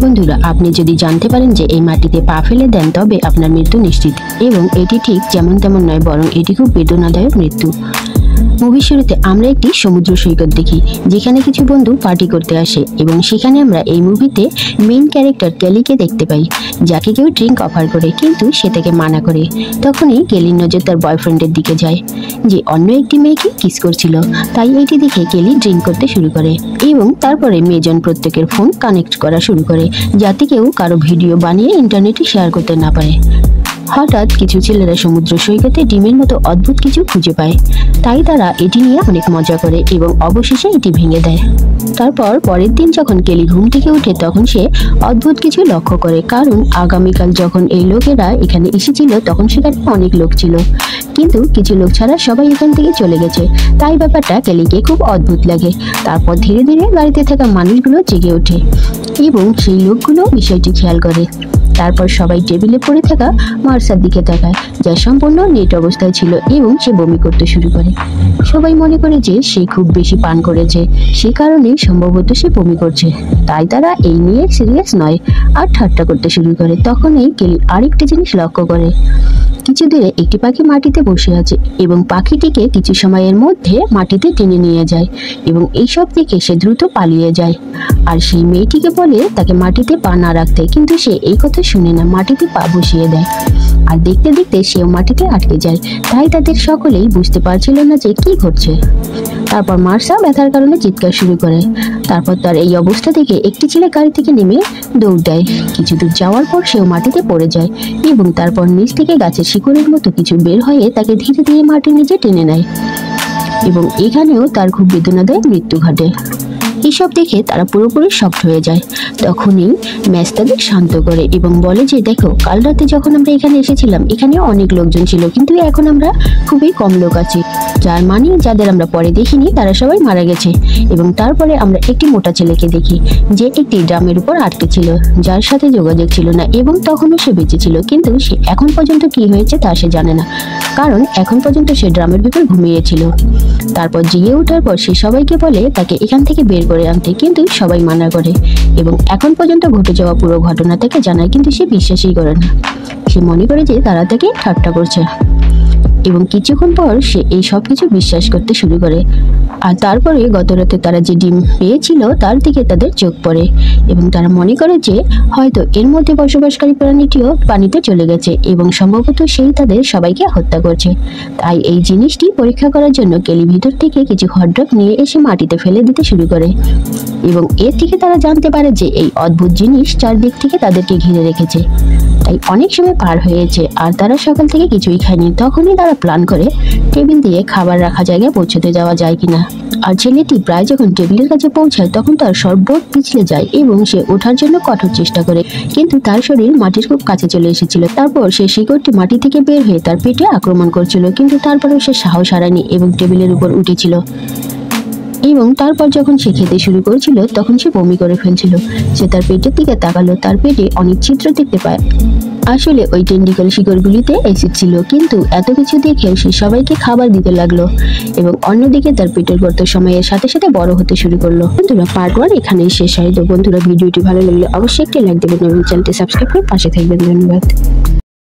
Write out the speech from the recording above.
বন্ধুরা, আপনি যদি জানতে পারেন যে এই মাটিতে পা ফেলে দেন তবে আপনার মৃত্যু নিশ্চিত, এবং এটি ঠিক যেমন তেমন নয়, বরং এটি খুব বেদনাদায়ক মৃত্যু। মুভির শুরুতে আমরা একটি সমুদ্র সৈকত দেখি যেখানে কিছু বন্ধু পার্টি করতে আসে, এবং সেখানে আমরা এই মুভিতে মেইন ক্যারেক্টার কেলিকে দেখতে পাই, যাকে কেউ ড্রিঙ্ক অফার করে কিন্তু সে তাকে মানা করে। তখনই কেলির নজর তার বয়ফ্রেন্ডের দিকে যায় যে অন্য একটি মেয়েকে কিস করছিল, তাই এটি দেখে কেলি ড্রিঙ্ক করতে শুরু করে এবং তারপরে মেয়েজন প্রত্যেকের ফোন কানেক্ট করা শুরু করে যাতে কেউ কারো ভিডিও বানিয়ে ইন্টারনেটে শেয়ার করতে না পারে। হঠাৎ কিছু ছেলেরা সমুদ্র সৈকতে ডিমের মতো অদ্ভুত কিছু খুঁজে পায়, তাই তারা এটি নিয়ে অনেক মজা করে এবং অবশেষে এটি ভেঙে দেয়। তারপর পরের দিন যখন কেলি ঘুম থেকে ওঠে তখন সে অদ্ভুত কিছু লক্ষ্য করে, কারণ আগামীকাল যখন এই লোকেরা এখানে এসেছিল তখন সেখানে অনেক লোক ছিল, কিন্তু কিছু লোক ছাড়া সবাই এখান থেকে চলে গেছে। তাই ব্যাপারটা কেলিকে খুব অদ্ভুত লাগে। তারপর ধীরে ধীরে গাড়িতে থাকা মানুষগুলো জেগে ওঠে এবং সেই লোকগুলো বিষয়টি খেয়াল করে। তারপর সবাই টেবিলে পড়ে থাকা মার্সার দিকে তাকায়, যা সম্পূর্ণ নেট অবস্থায় ছিল, এবং সে বমি করতে শুরু করে। সবাই মনে করে যে সে খুব বেশি পান করেছে, সে কারণে সম্ভবত সে বমি করছে, তাই তারা এই নিয়ে সিরিয়াস নয় আর ঠাট্টা করতে শুরু করে। তখনই কেলি আরেকটি জিনিস লক্ষ্য করে, কিছু দূরে একটি পাখি মাটিতে বসে আছে এবং পাখিটিকে কিছু সময়ের মধ্যে মাটিতে টেনে নিয়ে যায়, এবং এইসব দেখে সে দ্রুত পালিয়ে যায় আর সেই মেয়েটিকে বলে তাকে মাটিতে পা না রাখতে, কিন্তু সে এই কথা শুনে না, মাটিতে পা বসিয়ে দেয় আর দেখতে দেখতে সেও মাটিতে আটকে যায়। তাই তাদের সকলেই বুঝতে পারছিল না যে কি ঘটছে। তারপর মার্সা ব্যথার কারণে চিৎকার শুরু করে। তারপর তার এই অবস্থা দেখে একটি ছেলে গাড়ি থেকে নেমে দৌড় দেয়। কিছু দূর যাওয়ার পর সেও মাটিতে পড়ে যায় এবং তারপর নিচ থেকে গাছের শিকড়ের মতো কিছু বের হয়ে তাকে ধীরে ধীরে মাটির নিচে টেনে নেয়, এবং এখানেও তার খুব বেদনাদায়ক মৃত্যু ঘটে। এসব দেখে তারা পুরোপুরি শকড হয়ে যায়। তখনই ম্যাচ তাদের শান্ত করে এবং বলে যে দেখো, কাল রাতে যখন আমরা এখানে এসেছিলাম এখানে অনেক লোকজন ছিল, কিন্তু এখন আমরা খুবই কম লোক আছি, যার মানে যাদের আমরা পরে দেখিনি তারা সবাই মারা গেছে। এবং তারপরে আমরা একটি মোটা ছেলেকে দেখি যে একটি ড্রামের উপর আটকে ছিল, যার সাথে যোগাযোগ ছিল না, এবং তখনও সে বেঁচে ছিল, কিন্তু সে এখন পর্যন্ত কি হয়েছে তা সে জানে না, কারণ এখন পর্যন্ত সে ড্রামের ভিতর ঘুমিয়েছিল। তারপর জেগে ওঠার পর সে সবাইকে বলে তাকে এখান থেকে বের করে আনতে, কিন্তু সবাই মানা করে এবং এখন পর্যন্ত ঘটে যাওয়া পুরো ঘটনা তাকে জানায়, কিন্তু সে বিশ্বাসই করে না। সে মনে করে যে তারা তাকে ঠাট্টা করছে, এবং কিছুক্ষণ পর সে এই সব কিছু বিশ্বাস করতে শুরু করে। আর তারপরে গত রাতে তারা যে ডিম পেয়েছিল তার দিকে তাদের চোখ পড়ে, এবং তারা মনে করে যে হয়তো এর মধ্যে বসবাসকারী প্রাণীটিও পানিতে চলে গেছে এবং সম্ভবত সেই তাদের সবাইকে হত্যা করছে। তাই এই জিনিসটি পরীক্ষা করার জন্য কেলি ভিতর থেকে কিছু হটডগ নিয়ে এসে মাটিতে ফেলে দিতে শুরু করে, এবং এর থেকে তারা জানতে পারে যে এই অদ্ভুত জিনিস চারদিক থেকে তাদেরকে ঘিরে রেখেছে। তাই অনেক সময় পার হয়েছে আর তারা সকাল থেকে কিছুই খায়নি। তখনই তারা প্ল্যান করে টেবিল দিয়ে খাবার রাখা জায়গায় পৌঁছতে যাওয়া যায় কিনা। আর ছেলেটি প্রায় যখন টেবিলের কাছে পৌঁছায় তখন তার সর্বট পিছলে যায় এবং সে ওঠার জন্য কঠোর চেষ্টা করে, কিন্তু তার শরীর মাটির খুব কাছে চলে এসেছিল। তারপর সে শিকড়টি মাটি থেকে বের হয়ে তার পেটে আক্রমণ করছিল, কিন্তু তারপরেও সে সাহস হারায়নি এবং টেবিলের উপর উঠেছিল। এবং তারপর যখন সে খেতে শুরু করেছিল তখন সে বমি করে ফেলছিল। সে তার পেটের দিকে তাকালো, তার পেটে অনেক ছিদ্র দেখতে পায়। আসলে ওই টেন্ডিকল শিকড়গুলিতে অ্যাসিড ছিল, কিন্তু এত কিছু দেখেও সে সবাইকে খাবার দিতে লাগলো, এবং অন্যদিকে তার পেটের গর্ত সময়ের সাথে সাথে বড় হতে শুরু করলো। বন্ধুরা, পার্ট 1 এখানেই শেষ হয়। তো বন্ধুরা, ভিডিওটি ভালো লাগলে অবশ্যই একটি লাইক দেবেন এবং চ্যানেলটি সাবস্ক্রাইব করে পাশে থাকবেন। ধন্যবাদ।